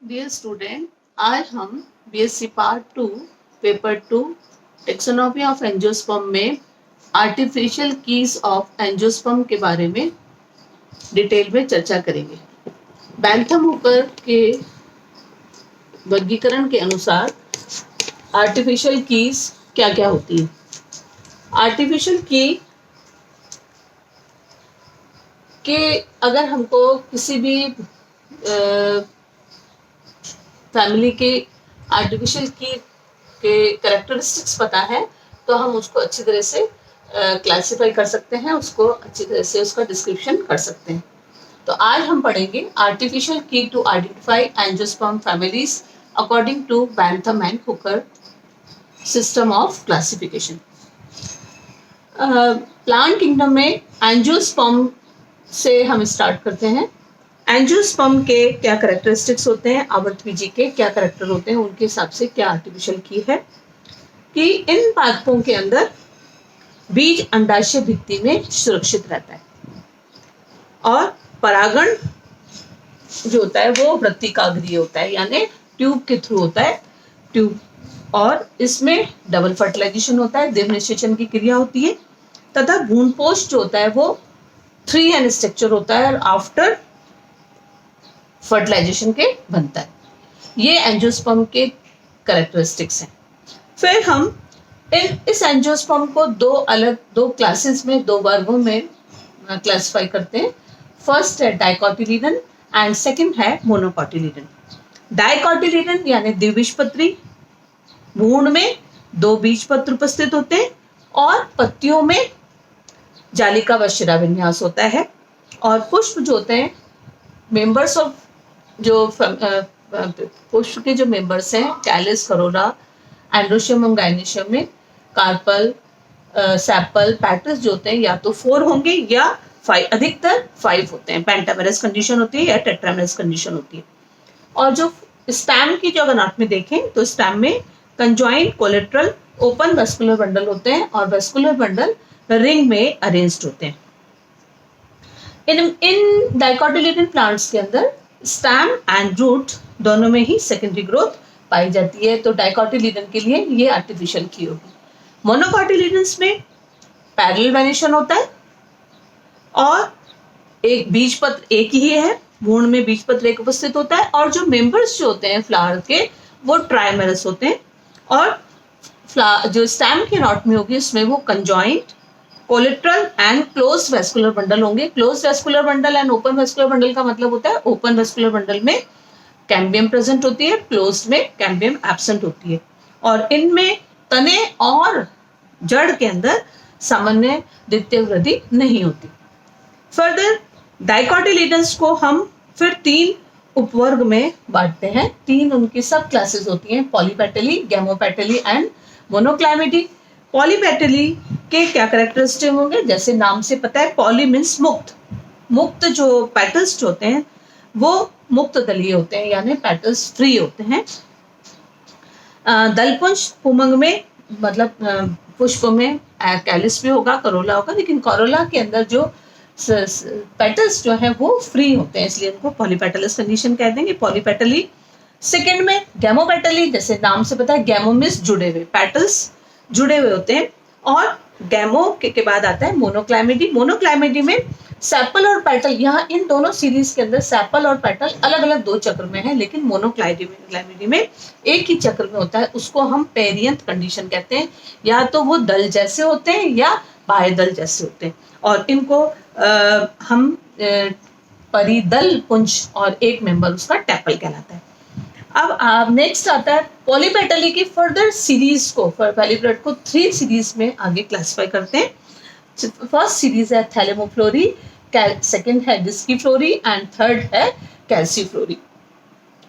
Dear student, आज हम BSc part 2 paper 2 taxonomy of angiosperm में आर्टिफिशियल कीज ऑफ एंजियोस्पर्म के बारे में डिटेल में चर्चा करेंगे। बैंथम हुकर के वर्गीकरण के अनुसार आर्टिफिशियल कीज क्या क्या होती है। आर्टिफिशियल की के अगर हमको किसी भी फैमिली के आर्टिफिशियल की के कैरेक्टरिस्टिक्स पता है तो हम उसको अच्छी तरह से क्लासिफाई कर सकते हैं, उसको अच्छी तरह से उसका डिस्क्रिप्शन कर सकते हैं। तो आज हम पढ़ेंगे artificial key to identify angiosperm families according to Bentham and Hooker system of classification. Plant kingdom में एंजियोस्पर्म से हम स्टार्ट करते हैं। एंजियोस्पर्म के क्या कैरेक्टरिस्टिक्स होते हैं, आवर्तबीजी के क्या कैरेक्टर होते हैं, उनके हिसाब से क्या आर्टिफिशियल की है कि इन पादपों के अंदर बीज अंडाशय भित्ति में सुरक्षित रहता है और परागण जो होता है वो वृत्तिकाग्रीय होता है, यानी ट्यूब के थ्रू होता है, ट्यूब, और इसमें डबल फर्टिलाइजेशन होता है, देव निषेचन की क्रिया होती है तथा भ्रूणपोष जो होता है वो 3N स्ट्रक्चर होता है और आफ्टर फर्टिलाइजेशन के बनता है। ये एंजियोस्पर्म के कैरेक्टरिस्टिक्स हैं। फिर हम इस एंजियोस्पर्म को दो क्लासेस में, दो वर्गों में क्लासिफाई करते हैं। फर्स्ट है डाइकोटिलीडन एंड सेकंड है मोनोकोटिलीडन। डाइकोटिलीडन यानी द्विबीजपत्री, भ्रूण में 2 बीजपत्र उपस्थित होते हैं और पत्तियों में जालिका व शिराविन्यास होता है और पुष्प जो होते हैं मेंबर्स ऑफ जो पुष्प के जो मेंबर्स हैं कैलिस, करोला, एंड्रोशियम और गाइनेशियम में कार्पल, सैपल, पैटल्स जो होते हैं या तो 4 होंगे या 5, अधिकतर 5 होते हैं। पेंटामेरस कंडीशन होती है या टेट्रामेरस कंडीशन होती है। और जो स्टैम की जो अगर नाट में देखें तो स्टैम में conjoint, collateral, open vascular bundle होते हैं और वेस्कुलर बंडल रिंग में अरेंज्ड होते हैं। इन डाइकोटिलीडन प्लांट्स के अंदर स्टैम एंड रूट दोनों में ही सेकेंडरी ग्रोथ पाई जाती है, तो डाइकोटिलीडन के लिए ये आर्टिफिशियल की होगी। मोनोकोटिलीडन्स में पैरेलल वेनिशन होता है और एक बीजपत्र एक ही है, भ्रूण में बीजपत्र एक उपस्थित होता है और जो मेंबर्स जो होते हैं फ्लावर के वो ट्राइमेरस होते हैं और जो स्टैम के नॉट में होगी उसमें वो conjoint, collateral and close vascular bundle होंगे। Close vascular bundle and open vascular bundle का मतलब होता है ओपन वेस्कुलर बंडल में कैम्बियम प्रेजेंट होती है, क्लोज्ड में कैम्बियम एब्सेंट होती है और इनमें तने और जड़ के अंदर सामान्य द्वितीय वृद्धि नहीं होती। फर्दर डाइकोटिलीडन्स को हम फिर 3 उपवर्ग में बांटते हैं। 3 उनकी सब क्लासेस होती हैं, पॉलीपेटली, गैमोपेटली एंड मोनोक्लाइमेटी। पॉलीपेटली के क्या कैरेक्टरिस्टिक होंगे, जैसे नाम से पता है पॉली मीन्स मुक्त, मुक्त जो पेटल्स होते हैं वो मुक्त दलीय होते हैं यानी पेटल्स फ्री होते हैं। दलपुंज पुमंग में मतलब पुष्प में कैलिस भी होगा, करोला होगा, लेकिन करोला के अंदर जो पेटल्स जो है वो फ्री होते हैं, इसलिए उनको पॉलीपेटलस कंडीशन कह देंगे, पॉलीपेटली। सेकेंड में गैमोपेटली, जैसे नाम से पता है गैमो मीन्स जुड़े हुए, पेटल्स जुड़े हुए होते हैं और गैमो के बाद आता है मोनोक्लाइमेटी। मोनोक्लाइमेटी में सैपल और पेटल, यहाँ इन दोनों सीरीज के अंदर सैपल और पेटल अलग अलग 2 चक्र में है, लेकिन मोनोक्लाइमेटी में एक ही चक्र में होता है। उसको हम पेरियंथ कंडीशन कहते हैं, या तो वो दल जैसे होते हैं या बाह्य दल जैसे होते हैं और इनको हम परिदल पुंज और एक मेंबर उसका टैपल कहलाता है। अब नेक्स्ट आता है पॉलीपेटली की फर्दर सीरीज को, पॉलीपेट को 3 सीरीज में आगे क्लासिफाई करते हैं। फर्स्ट सीरीज है थैलेमोफ्लोरी, सेकंड है डिस्कीफ्लोरी एंड थर्ड है कैल्सीफ्लोरी।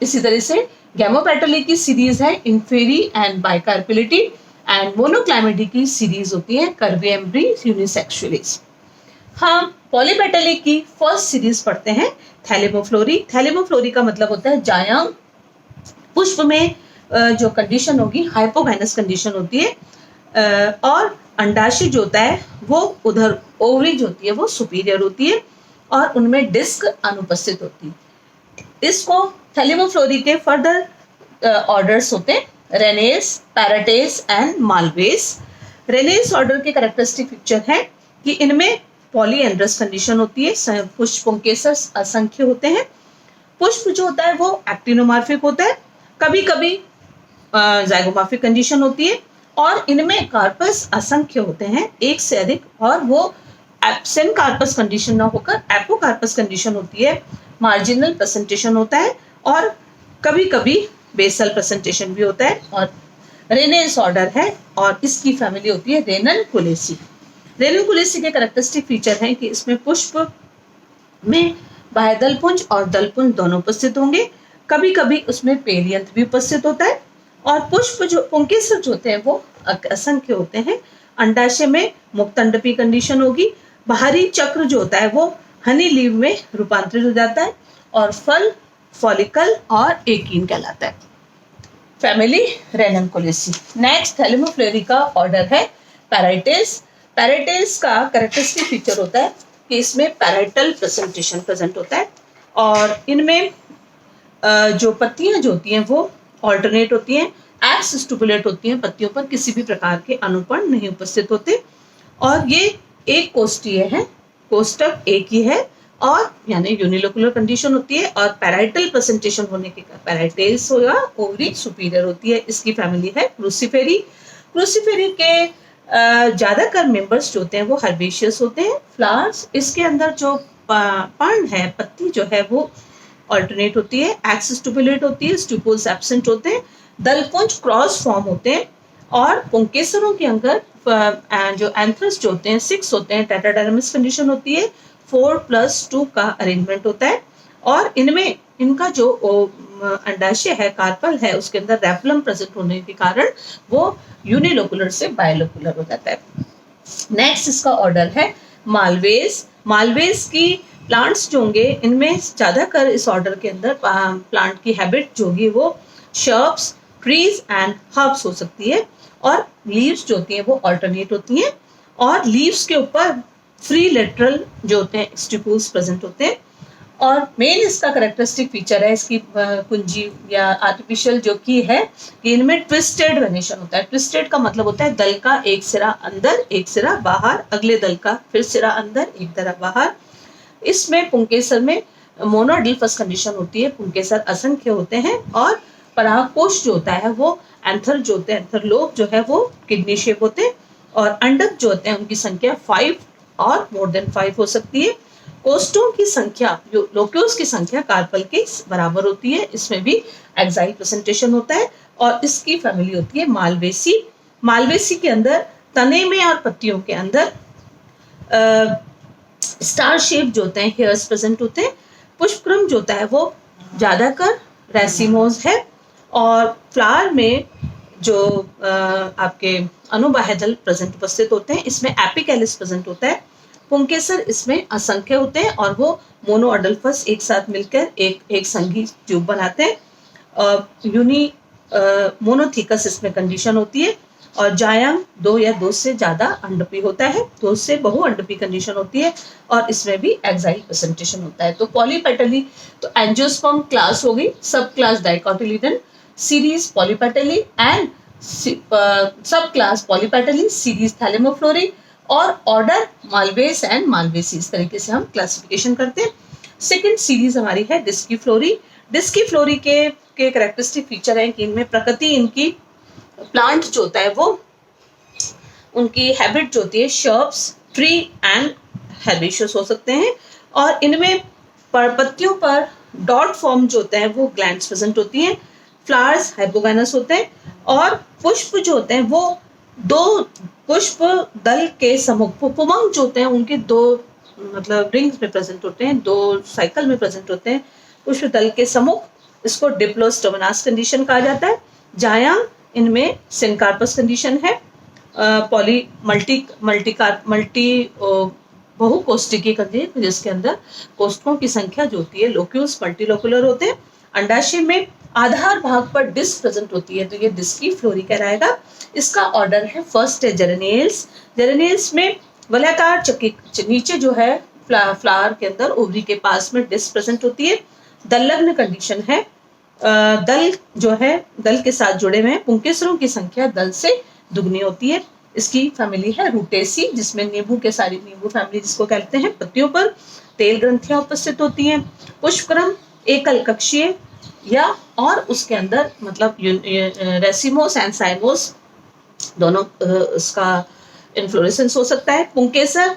इसी तरह से गैमोपेटली की सीरीज है इंफेरी एंड बाइकार्पिलिटी एंड मोनोक्लाइमेटी की सीरीज होती है कर्विएम्ब्री यूनिसेक्सुअलिस। हम पॉलीपेटली की फर्स्ट सीरीज पढ़ते हैं थैलेमोफ्लोरी। थैलेमोफ्लोरी का मतलब होता है जायंग पुष्प में जो कंडीशन होगी हाइपोगाइनस कंडीशन होती है और अंडाशय जो होता है वो उधर ओवरी जो होती है वो सुपीरियर होती है और उनमें डिस्क अनुपस्थित होती है। इसको थैलेमोफ्लोरी के फर्दर ऑर्डर्स होते हैं, रेनेस, पैराटेस एंड मालवेस। रेनेस ऑर्डर के कैरेक्टरिस्टिक फीचर है कि इनमें पॉलीएंड्रस कंडीशन होती है, पुष्प पुंकेसर असंख्य होते हैं। पुष्प जो होता है वो एक्टिनोमॉर्फिक होता है, कभी कभी जाइगोमॉर्फिक कंडीशन होती है, और इनमें कार्पस असंख्य होते हैं, एक से अधिक, और वो एब्सेंट कार्पस कंडीशन ना होकर एपोकार्पस कंडीशन होती है। मार्जिनल प्रेजेंटेशन होता है और कभी कभी बेसल प्रेजेंटेशन भी होता है। और रेनेस ऑर्डर है और इसकी फैमिली होती है रेननकुलेसी। रेननकुलेसी के कैरेक्टरिस्टिक फीचर हैं कि इसमें पुष्प में बाह्य दलपुंज और दलपुंज दोनों उपस्थित होंगे, कभी कभी उसमें पेलियंथ भी उपस्थित होता है, और पुष्प जो पुंकेसर जो होते हैं वो असंख्य होते हैं। अंडाशय में मुक्त अंडपी कंडीशन होगी, बाहरी चक्र जो होता है वो हनी लीव में रूपांतरित हो जाता है, और फल फॉलिकल और एकीन कहलाता है। फैमिली रेननकुलेसी। नेक्स्ट थैलेमोफ्लोरी का ऑर्डर है पैराइटेस। पैराइटेस का कैरेक्टरिस्टिक फीचर होता है कि इसमें पैराइटल प्रेजेंटेशन प्रेजेंट होता है, और इनमें जो पत्तियां जो होती हैं वो ऑल्टरनेट होती हैं, एक्स स्टुपुलेट होती हैं, पत्तियों पर किसी भी प्रकार के अनुपर्ण नहीं उपस्थित होते, और ये एक कोष्ठीय है, कोष्ठक एक ही है, और यानी यूनिलोकुलर कंडीशन होती है, और पैराइटल प्रेजेंटेशन होने के कारण पैराइटेस होगा, ओवरी सुपीरियर होती है। इसकी फैमिली है क्रूसीफेरी। क्रूसीफेरी के ज्यादातर मेंबर्स जो होते हैं वो हर्बेशियस होते हैं। फ्लावर्स, इसके अंदर जो पर्ण है, पत्ती जो है वो ऑल्टरनेट होती है, एक्स स्टुपुलेट होती है, स्टुपुल्स एब्सेंट होते हैं, दलपुंज क्रॉस फॉर्म होते हैं, और पुंकेसरों के अंदर जो एंथ्रस जो होते हैं 6 होते हैं, टेट्राडर्मिस कंडीशन होती है, 4+2 का अरेंजमेंट होता है, और इनमें इनका जो अंडाशय है, कार्पल है, उसके अंदर रेफलम प्रेजेंट होने के कारण वो यूनिलोकुलर से बायलोकुलर हो जाता है। नेक्स्ट इसका ऑर्डर है मालवेस। मालवेस की प्लांट्स जो होंगे इनमें ज्यादातर इस ऑर्डर के अंदर प्लांट की हैबिट जो होगी वो शर्ब्स, ट्रीज एंड हर्ब्स हो सकती है, और लीव्स जो होती हैं वो अल्टरनेट होती हैं, और लीव्स के ऊपर फ्री लेटरल जो होते हैं स्टिपुल्स प्रेजेंट होते हैं। और मेन इसका कैरेक्टरिस्टिक फीचर है इसकी कुंजी या आर्टिफिशियल जो की है कि इनमें ट्विस्टेड वेनेशन होता है। ट्विस्टेड का मतलब होता है दल का एक सिरा अंदर एक सिरा बाहर, अगले दल का फिर सिरा अंदर एक सिरा बाहर। इसमें पुंकेसर में मोनोडिल्फस कंडीशन होती है, पुंकेसर असंख्य होते हैं, और परागकोश जो होता है वो एंथर जो होते हैं, एंथरलोब जो है वो किडनी शेप होते हैं, और अंडक जो होते हैं उनकी संख्या 5 और मोर देन 5 हो सकती है। कोष्ठों की संख्या, लोक्यूल्स की संख्या कार्पल के बराबर होती है, इसमें भी एक्साइल प्रेजेंटेशन होता है, और इसकी फैमिली होती है मालवेसी। मालवेसी के अंदर तने में और पत्तियों के अंदर स्टार शेप जो होते हैं हेयर्स प्रेजेंट होते हैं। पुष्पक्रम जो होता है वो ज्यादातर रेसिमोज है, और फ्लावर में जो आपके अनुबाह्यदल प्रेजेंट उपस्थित होते हैं, इसमें एपिकैलिस प्रेजेंट होता है। पुंकेसर इसमें असंख्य होते हैं, और वो मोनोअडल्फस एक साथ मिलकर एक संघी ट्यूब बनाते हैं। मोनोथिकस इसमें कंडीशन होती है, और जायंग 2 या 2 से ज्यादा अंडपी होता है, 2 से बहु अंडपी कंडीशन होती है, और इसमें भी एक्साइल प्रेजेंटेशन होता है। तो पॉलीपेटली तो एंजियोस्पर्म क्लास हो गई, सब क्लास डाइकोटिलीडन, सीरीज पॉलीपेटली एंड सब क्लास पॉलीपेटली, सीरीज थैलेमोफ्लोरी, और ऑर्डर मालवेस एंड मालवेसी। इस तरीके से हम क्लासिफिकेशन करते हैं। सेकंड सीरीज हमारी है डिस्कीफ्लोरी। डिस्कीफ्लोरी के कैरेक्टरिस्टिक फीचर है कि इनमें प्रकृति इनकी प्लांट जो होता है वो उनकी हैबिट जो होती है शर्ब्स, ट्री एंड हेर्बेशियस हो सकते हैं, और इनमें पत्तियों पर डॉट फॉर्म जो होता है वो ग्लैंड्स प्रेजेंट होती हैं। फ्लावर्स हाइपोगाइनस होते हैं, और पुष्प जो होते हैं वो 2 पुष्प दल के समुख, पुमंग जो होते हैं उनके 2 मतलब रिंग्स में प्रेजेंट होते हैं, 2 साइकिल में प्रेजेंट होते हैं पुष्प दल के समुख। इसको डिप्लोस्टोमनास कंडीशन कहा जाता है। जायांग इनमें सिनकार्पस कंडीशन है, बहुकोष्ठिकी कंडीशन जिसके अंदर कोष्ठकों की संख्या जो होती है लोक्यूल्स मल्टीलोकुलर होते हैं। अंडाशय में आधार भाग पर डिस्क प्रेजेंट होती है, तो ये डिस्कीफ्लोरी कहलाएगा। इसका ऑर्डर है फर्स्ट है जेरेनियल्स। जेरेनियल्स में वलयाकार चक्की नीचे जो है फ्लावर के अंदर ओवरी के पास में डिस्क प्रेजेंट होती है। दलग्न कंडीशन है, दल जो है, दल के साथ जुड़े हुए हैं, पुंकेसरों की संख्या दल से दुगनी होती है। इसकी फैमिली है रूटेसी, जिसमें नींबू के सारी, नींबू फैमिली जिसको कहते हैं, पत्तियों पर तेल ग्रंथियां उपस्थित होती हैं। पुष्पक्रम एकल कक्षीय या और उसके अंदर मतलब रेसिमोस एंड साइमोस दोनों उसका इन्फ्लोरेसेंस हो सकता है। पुंकेसर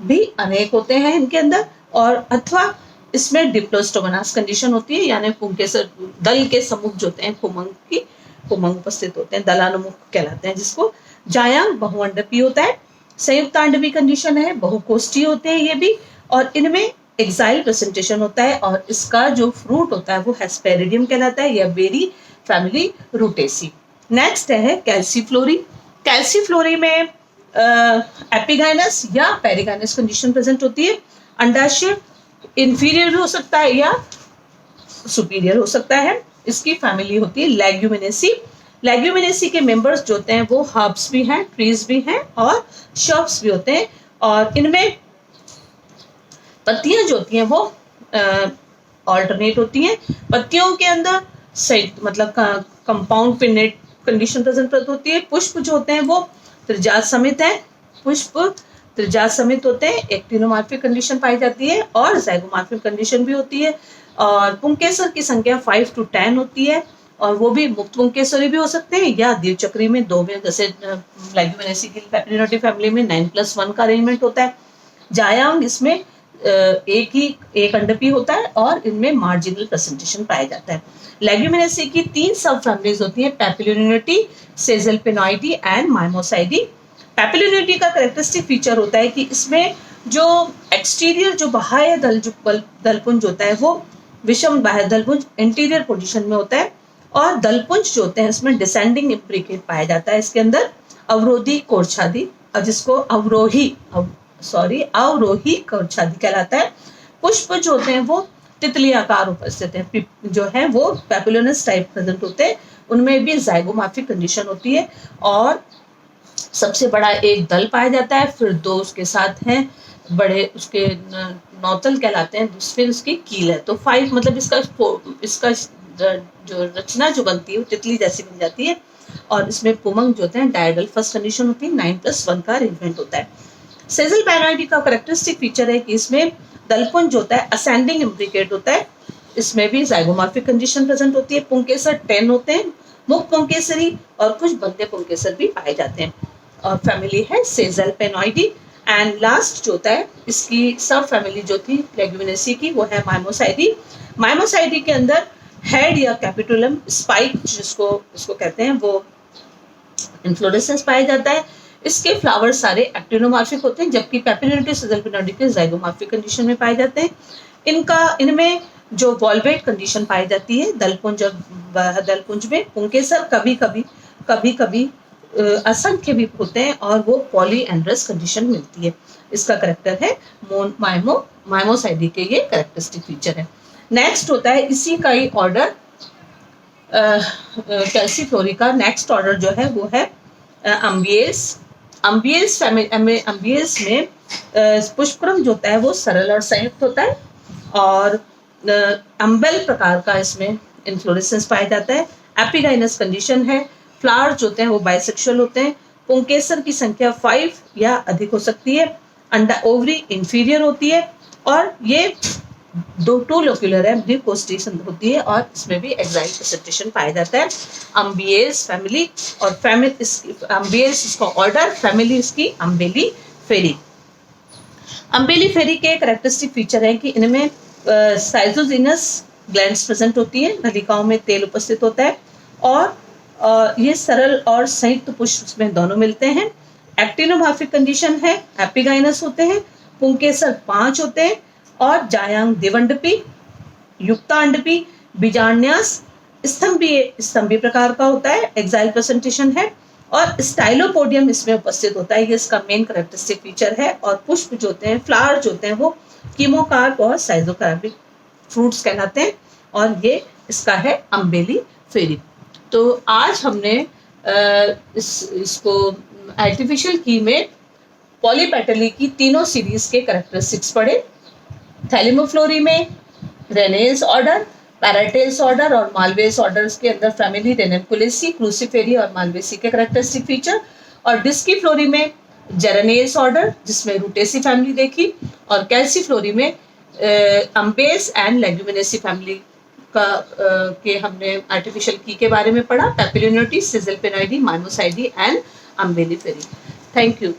भी अनेक होते हैं इनके अंदर, और अथवा इसमें डिप्लोस्टोमोनास कंडीशन होती है, यानी पुंकेसर दल के समूह जो होते हैं, पुमंग उपस्थित होते हैं, दलानुमुख कहलाते हैं जिसको। जायांग बहुअंडपी होता है। संयुक्तांडपी कंडीशन है, बहुकोष्ठी होते हैं ये भी, और इनमें एक्साइल प्रेजेंटेशन होता है, और इसका जो फ्रूट होता है वो हेस्पेरिडियम कहलाता है, या बेरी फैमिली रूटेसी। नेक्स्ट है कैल्सीफ्लोरी। कैल्सीफ्लोरी में एपिगाइनस या पेरिगाइनस कंडीशन प्रेजेंट होती है। अंडाशय इंफीरियर भी हो सकता है या सुपीरियर हो सकता है। इसकी फैमिली होती है लेग्यूमिनेसी। लेग्यूमिनेसी के मेंबर्स जो होते हैं वो हर्ब्स भी हैं, ट्रीज भी हैं, और शर्ब्स भी होते हैं, और इनमें पत्तियां जो होती हैं वो ऑल्टरनेट होती हैं। पत्तियों के अंदर मतलब कंपाउंड पिन्नेट कंडीशन प्रेजेंट होती है। पुष्प जो होते हैं वो त्रिजात समित है, पुष्प त्रिजात समित होते हैं। एक्टिनोमॉर्फिक कंडीशन पाई जाती है और ज़ाइगोमॉर्फिक कंडीशन भी होती है। और पुंकेसर की संख्या 5 to 10 होती है, और वो भी मुक्त पुंकेसरी भी हो सकते हैं या द्विचक्री में दो में, जैसे लेग्यूमिनेसी की पेपरिनोटी फैमिली में 9+1 का अरेंजमेंट होता है। जायांग इसमें एक अंडपी होता है, और इनमें मार्जिनल प्रेजेंटेशन पाया जाता है। लेग्यूमिनेसी की 3 सब फैमिलीज होती हैं, पेपिलोनिटी, सेजलपेनॉइडी एंड माइमोसाइडी। पेपिलोनिटी का कैरेक्टरिस्टिक फीचर होता है कि इसमें जो एक्सटीरियर जो बाह्य दलपुंज होता है वो विषम बाह्य दलपुंज इंटीरियर पोजीशन में होता है, और दलपुंज जो होते हैं इसमें डिसेंडिंग इम्प्रिकेट पाया जाता है। इसके अंदर अवरोधी कोरछादी, जिसको अवरोही कोरछादी कहलाता है। पुष्प जो होते हैं वो तितली आकार उपस्थित है, जो है वो पेपिलोनस टाइप प्रेजेंट होते हैं। उनमें भी ज़ाइगोमॉर्फिक कंडीशन होती है, और सबसे बड़ा एक दल पाया जाता है, फिर दो उसके साथ हैं बड़े, उसके नौतल कहलाते हैं, फिर उसकी कील है। तो 5 मतलब इसका जो रचना जो बनती है वो तितली जैसी बन जाती है, और इसमें पुमंग जो होते हैं डायडल फर्स्ट कंडीशन होती है, 9+1 का अरेंजमेंट होता है। सेजलपेनॉइडी का कैरेक्टरिस्टिक फीचर है कि इसमें दलपुंज जो होता है असेंडिंग इम्प्रिकेट होता है, इसमें भी ज़ाइगोमॉर्फिक कंडीशन प्रेजेंट होती है। पुंकेसर 10 होते हैं, मुक्त पुंकेसरी और कुछ बंदे पुंकेसर भी पाए जाते हैं, और फैमिली है सेजलपेनॉइडी। एंड लास्ट जो होता है इसकी सब फैमिली जो थी लेग्यूमिनेसी की, वो है माइमोसाइडी। माइमोसाइडी के अंदर हेड या कैपिटुलम स्पाइक इसको कहते हैं, वो इन्फ्लोरेसेंस पाया जाता है। इसके फ्लावर सारे एक्टिनोमॉर्फिक होते हैं, जबकि पेपिलोनिटी सेजलपेनॉइडी के ज़ाइगोमॉर्फिक कंडीशन में पाए जाते हैं। इनमें जो वॉल्वेट कंडीशन पाई जाती है दलपुंज में, पुंकेसर कभी कभी असंख्य भी होते हैं, और वो पॉलीएंड्रस कंडीशन मिलती है। इसका करेक्टर है माइमोसाइडी के ये कैरेक्टरिस्टिक फीचर है। नेक्स्ट होता है इसी का ही ऑर्डर, कैल्सीफ्लोरी का नेक्स्ट ऑर्डर जो है वो है अम्बियस में पुष्पक्रम जो होता है वो सरल और संयुक्त होता है, और अम्बेल प्रकार का इसमें इन्फ्लोरेसेंस पाया जाता है। एपिगाइनस कंडीशन है। फ्लावर जो होते हैं वो बाइसेक्सुअल होते हैं। पुंकेसर की संख्या 5 या अधिक हो सकती है। अंडा ओवरी इंफीरियर होती है, और ये टू लोक्यूलर है, द्विकोष्ठी होती है, और इसमें भी एक्साइल प्रेजेंटेशन पाया जाता है। अम्बियस फैमिली, और अम्बियस इसका ऑर्डर, फैमिली इसकी अम्बेली फेरी। अम्बेली फेरी के कैरेक्टरिस्टिक फीचर है कि इनमें साइजोजिनस ग्लैंड्स प्रेजेंट होती है, नलिकाओं में तेल उपस्थित होता है, और ये सरल और संयुक्त पुष्प में दोनों मिलते हैं। एक्टिनोमॉर्फिक कंडीशन है, एपिगाइनस होते हैं, पुंकेसर 5 होते हैं, और जायांग द्विअंडपी, युक्तांडपी, बीजान्यास स्तंभी प्रकार का होता है, एक्साइल प्रेजेंटेशन है, और स्टाइलोपोडियम इसमें उपस्थित होता है, ये इसका मेन कैरेक्टरिस्टिक फीचर है। और पुष्प जो होते हैं, फ्लावर जो होते हैं वो कीमोकार्प और साइजोकार्पिक फ्रूट्स कहलाते हैं, और ये इसका है अम्बेली फेरी। तो आज हमने इसको आर्टिफिशियल की में पॉलीपेटली की तीनों सीरीज के कैरेक्टरिस्टिक्स पढ़े। थैलेमोफ्लोरी में रेनेस ऑर्डर, पैराटेल्स ऑर्डर और मालवेस ऑर्डर्स के अंदर फैमिली रेनकुलेसी, क्रूसिफेरी और मालवेसी के कैरेक्टरिस्टिक फीचर, और डिस्कीफ्लोरी में जेरानेस ऑर्डर जिसमें रूटेसी फैमिली देखी, और कैल्सीफ्लोरी में अम्बेस एंड लेग्यूमिनेसी फैमिली का के हमने आर्टिफिशियल की के बारे में पढ़ा, पैपिलियोनिटी, सिजलपेनॉइडी, माइमोसाइडी एंड अम्बेलिफेरी। Thank you.